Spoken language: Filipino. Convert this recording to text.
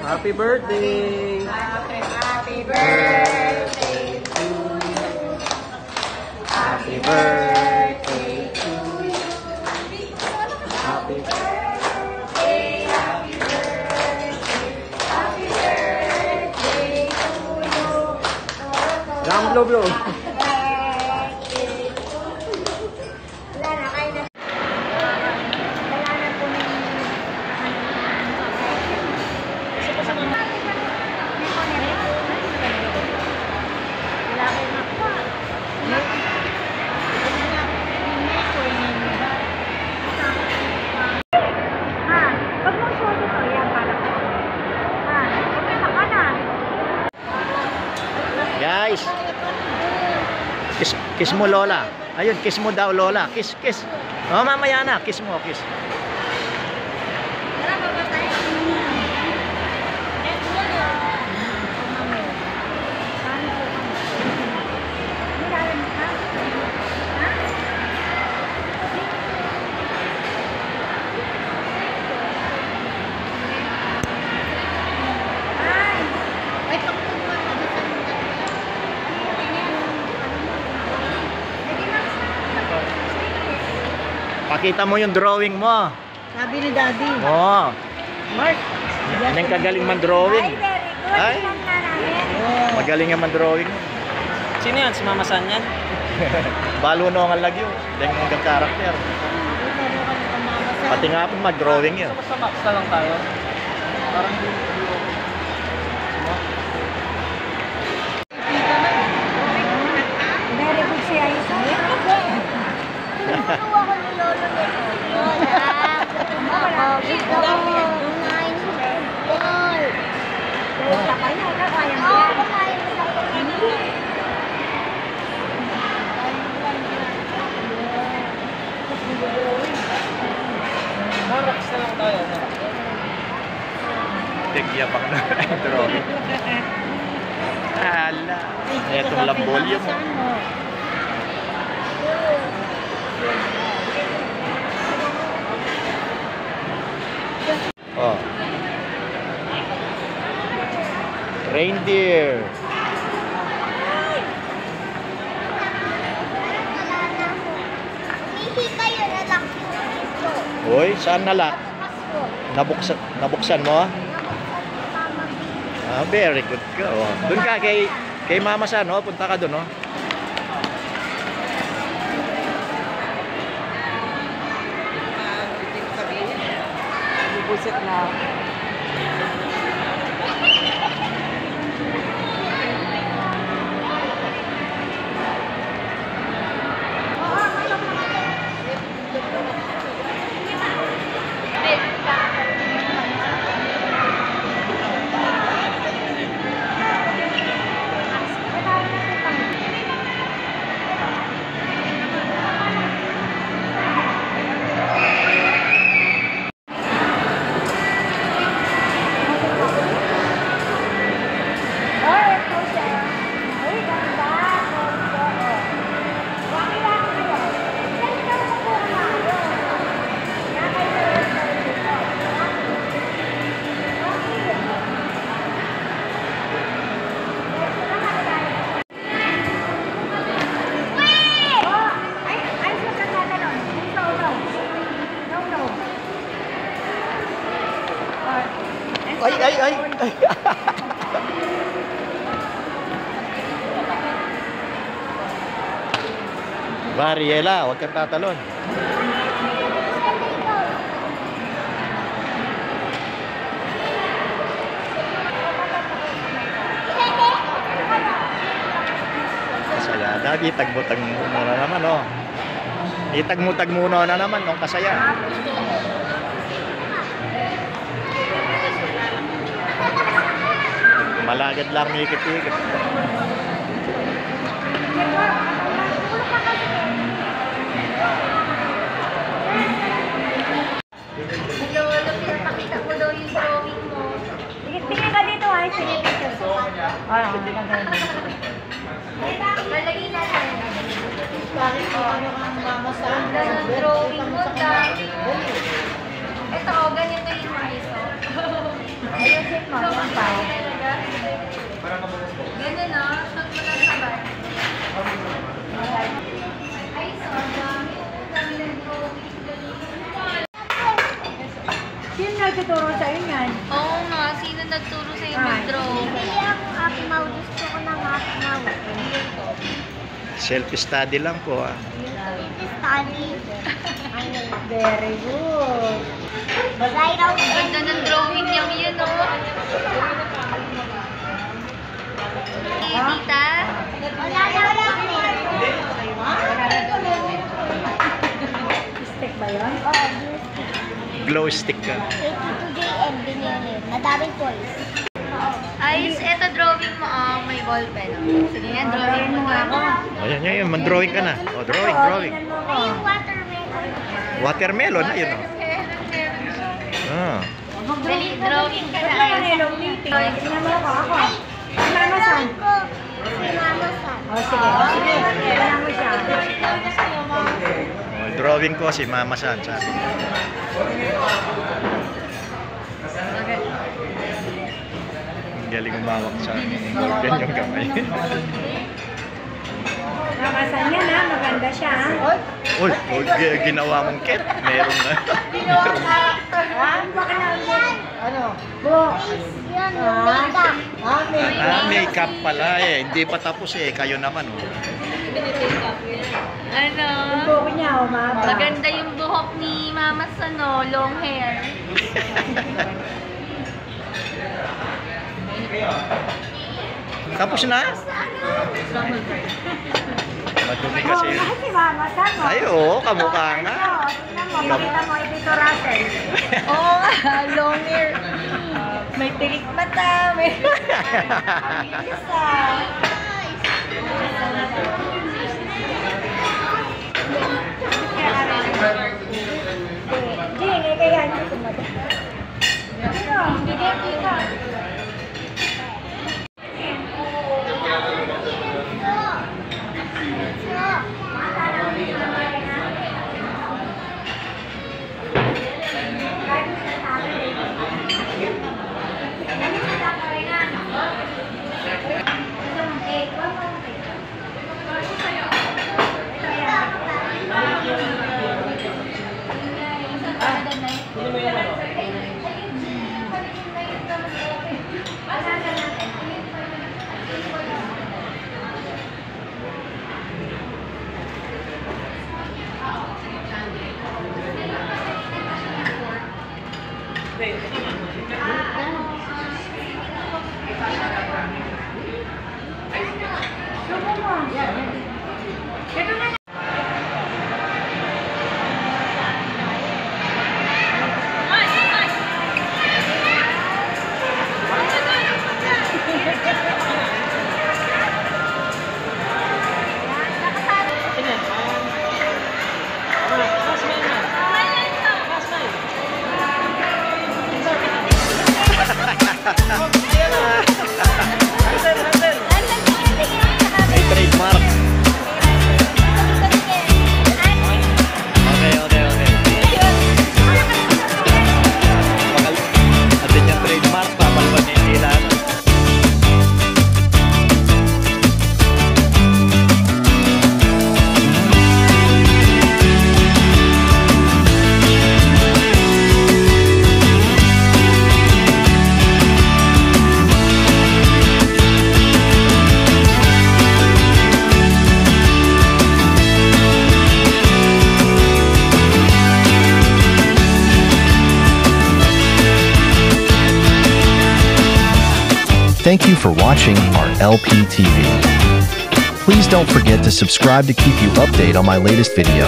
Happy birthday! Happy birthday to you. Happy birthday to you. Happy birthday, happy birthday, happy birthday to you. Jam globe yun. Wala na, kain na. Wala na po na yung guys, kiss mo Lola. Ayun, kiss mo daw Lola. Kiss. Oh, mamaya na, kiss mo, kiss. Pakita mo yung drawing mo. sabi ni Daddy. Oo. Mark. Yan ang kagaling man drawing. Ay, very good. Ay. Magaling man drawing. Sino yan? Si Mama San yan? Balo no ang lagyo. Dahil hanggang karakter. Pati nga po mag-drawing yun. Basta max na lang tayo. Parang very good siya yun. Tuwa ko ni Lolo ni Lola. Marax na lang tayo. Tigyapak na ang drawing. Hala. Itong lambolyo mo. Oh. Reindeer. Hoy, saan nalak? Nabuksan mo? Ah, very good ka. Oh. Doon ka kay Mama San, oh. Punta ka doon, oh. Buset na. Ay. Variela, huwag kang tatalon. Kasaya, itagmutag muna naman, oh. Itagmutag muna na naman, oh, kasaya. Malagad lang may ikit-ikit. Lolo, pinapakita ko daw yung drawing mo. Bigay ka dito, ay. Sige, picture. Lalagay na tayo. Bakit ko ano kang Mama San? Drawing mo, Daddy. Ito, ganito yung mais. Ayun, Check mo, yan pa. Ganun no? Saan mo lang sabay? Ay, so, dami. Dami ng drawing. Sino nagtuturo sa'yo yan? Oo nga, sino nagturo sa'yo mag-drawing? Hindi ako happy mouth. Gusto ko ng happy mouth. Self-study lang po ah. Study. Very good. Bagay raw Ang ganda ng drawing niyang yan, oh. Hey, tita? Wala lang Stick ba yun? Oo, Glow stick ka. 82JM binili. Madaming toys. Ayos, eto drawing mo, may ballpen. Oh. Sige yan, drawing mo ako. Ayan, yan, yan. Man-drawing ka na. O, drawing. Ay, yung watermelon. Watermelon, ayun o. Ah. Dali, drawing ka na. Watermelon meeting. Tingnan mo ako. Si Mama San. Si Mama San. O, sige. Sige. Tingnan mo siya. O, drawing ko si Mama San. Sabi. Ang galing umawak sa ganyang kamay. Mama San yan ha. Maganda siya ha. Uy, ginawa mong ket. Meron na. Baka na ano? Book. Yan, Makeup pala eh. Hindi pa tapos eh. Kayo naman oh. Ano? Yung buhok niya, umaba. Maganda yung buhok ni Mama San, oh. Long hair. Tapos na? Madumi kasi yun. Oo, si Mama San mo. Ay, oo, kamukha nga. Tingnan mo, makita mo ito Russell. Oo nga, long hair. May tirik mata, may... Isa. Hindi, kaya hindi ko madami. Bigay kita. May trademark. Okay. Atin yung trademark. Papalwan yung tila. Thank you for watching our LPTV. Please don't forget to subscribe to keep you updated on my latest video.